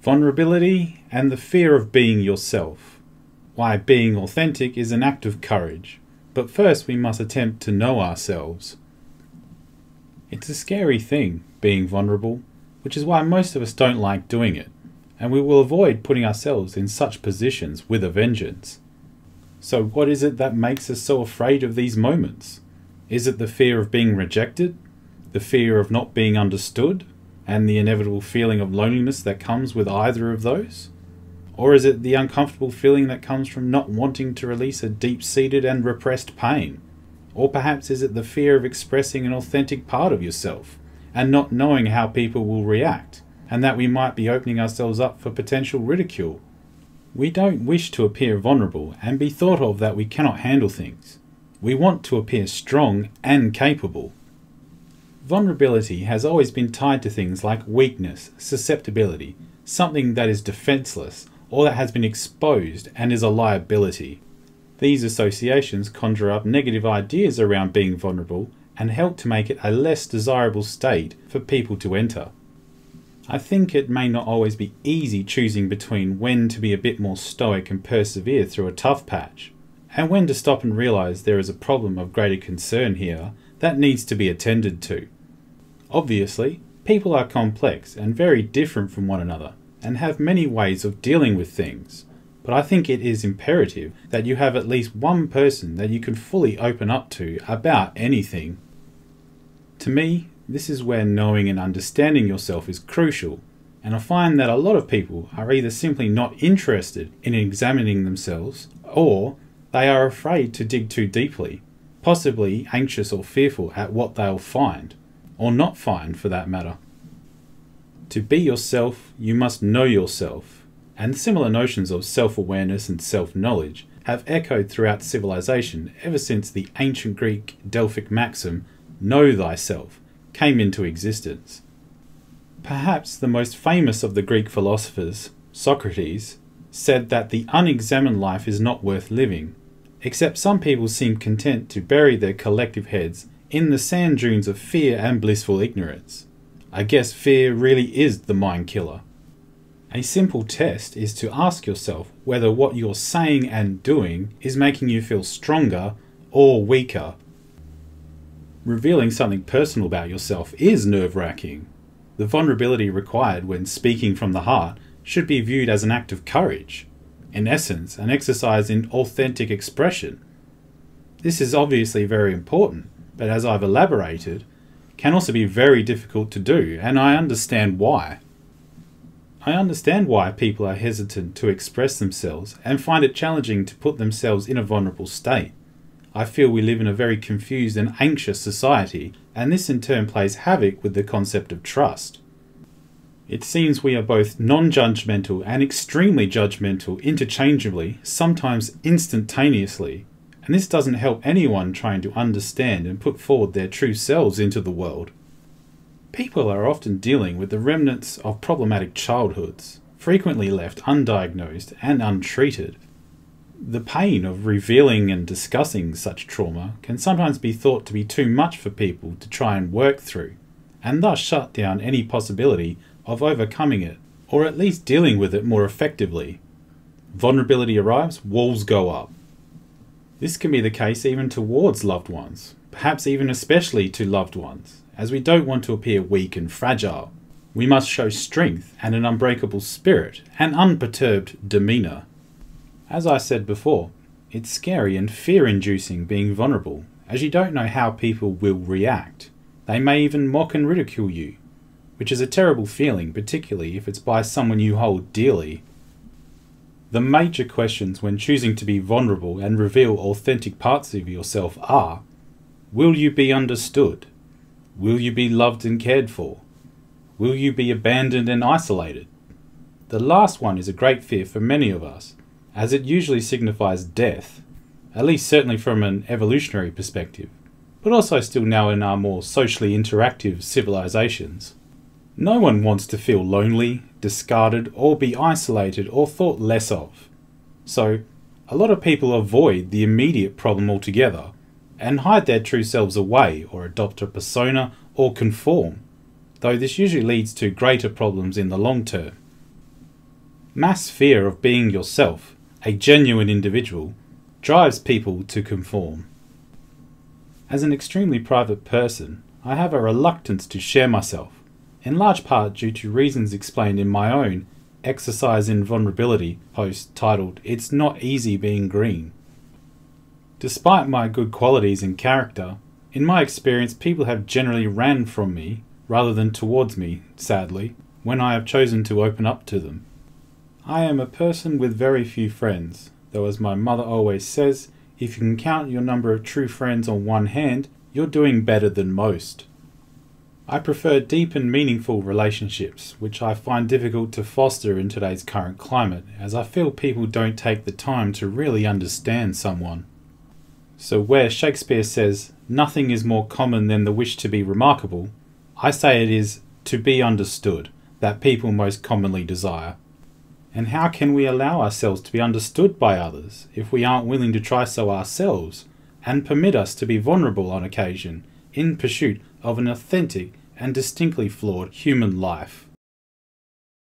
Vulnerability and the fear of being yourself. Why being authentic is an act of courage, but first we must attempt to know ourselves. It's a scary thing, being vulnerable, which is why most of us don't like doing it, and we will avoid putting ourselves in such positions with a vengeance. So what is it that makes us so afraid of these moments? Is it the fear of being rejected? The fear of not being understood? And the inevitable feeling of loneliness that comes with either of those? Or is it the uncomfortable feeling that comes from not wanting to release a deep-seated and repressed pain? Or perhaps is it the fear of expressing an authentic part of yourself and not knowing how people will react, and that we might be opening ourselves up for potential ridicule? We don't wish to appear vulnerable and be thought of that we cannot handle things. We want to appear strong and capable. Vulnerability has always been tied to things like weakness, susceptibility, something that is defenseless or that has been exposed and is a liability. These associations conjure up negative ideas around being vulnerable and help to make it a less desirable state for people to enter. I think it may not always be easy choosing between when to be a bit more stoic and persevere through a tough patch, and when to stop and realise there is a problem of greater concern here that needs to be attended to. Obviously, people are complex and very different from one another and have many ways of dealing with things, but I think it is imperative that you have at least one person that you can fully open up to about anything. To me, this is where knowing and understanding yourself is crucial, and I find that a lot of people are either simply not interested in examining themselves, or they are afraid to dig too deeply, possibly anxious or fearful at what they'll find, or not find for that matter. To be yourself, you must know yourself, and similar notions of self-awareness and self-knowledge have echoed throughout civilization ever since the ancient Greek Delphic maxim, "Know thyself," came into existence. Perhaps the most famous of the Greek philosophers, Socrates, said that the unexamined life is not worth living, except some people seem content to bury their collective heads in the sand dunes of fear and blissful ignorance. I guess fear really is the mind killer. A simple test is to ask yourself whether what you're saying and doing is making you feel stronger or weaker. Revealing something personal about yourself is nerve-wracking. The vulnerability required when speaking from the heart should be viewed as an act of courage, in essence, an exercise in authentic expression. This is obviously very important, but as I've elaborated, can also be very difficult to do, and I understand why. I understand why people are hesitant to express themselves and find it challenging to put themselves in a vulnerable state. I feel we live in a very confused and anxious society, and this in turn plays havoc with the concept of trust. It seems we are both non-judgmental and extremely judgmental interchangeably, sometimes instantaneously, and this doesn't help anyone trying to understand and put forward their true selves into the world. People are often dealing with the remnants of problematic childhoods, frequently left undiagnosed and untreated. The pain of revealing and discussing such trauma can sometimes be thought to be too much for people to try and work through, and thus shut down any possibility of overcoming it, or at least dealing with it more effectively. Vulnerability arrives, walls go up. This can be the case even towards loved ones, perhaps even especially to loved ones, as we don't want to appear weak and fragile. We must show strength and an unbreakable spirit and unperturbed demeanour. As I said before, it's scary and fear-inducing being vulnerable, as you don't know how people will react. They may even mock and ridicule you, which is a terrible feeling, particularly if it's by someone you hold dearly. The major questions when choosing to be vulnerable and reveal authentic parts of yourself are: will you be understood? Will you be loved and cared for? Will you be abandoned and isolated? The last one is a great fear for many of us, as it usually signifies death, at least certainly from an evolutionary perspective, but also still now in our more socially interactive civilizations. No one wants to feel lonely, discarded, or be isolated or thought less of. So, a lot of people avoid the immediate problem altogether and hide their true selves away or adopt a persona or conform, though this usually leads to greater problems in the long term. Mass fear of being yourself, a genuine individual, drives people to conform. As an extremely private person, I have a reluctance to share myself, in large part due to reasons explained in my own Exercise in Vulnerability post titled "It's Not Easy Being Green." Despite my good qualities and character, in my experience people have generally ran from me rather than towards me, sadly, when I have chosen to open up to them. I am a person with very few friends, though as my mother always says, if you can count your number of true friends on one hand, you're doing better than most. I prefer deep and meaningful relationships, which I find difficult to foster in today's current climate, as I feel people don't take the time to really understand someone. So where Shakespeare says, "Nothing is more common than the wish to be remarkable," I say it is to be understood that people most commonly desire. And how can we allow ourselves to be understood by others if we aren't willing to try so ourselves, and permit us to be vulnerable on occasion, in pursuit of an authentic and distinctly flawed human life?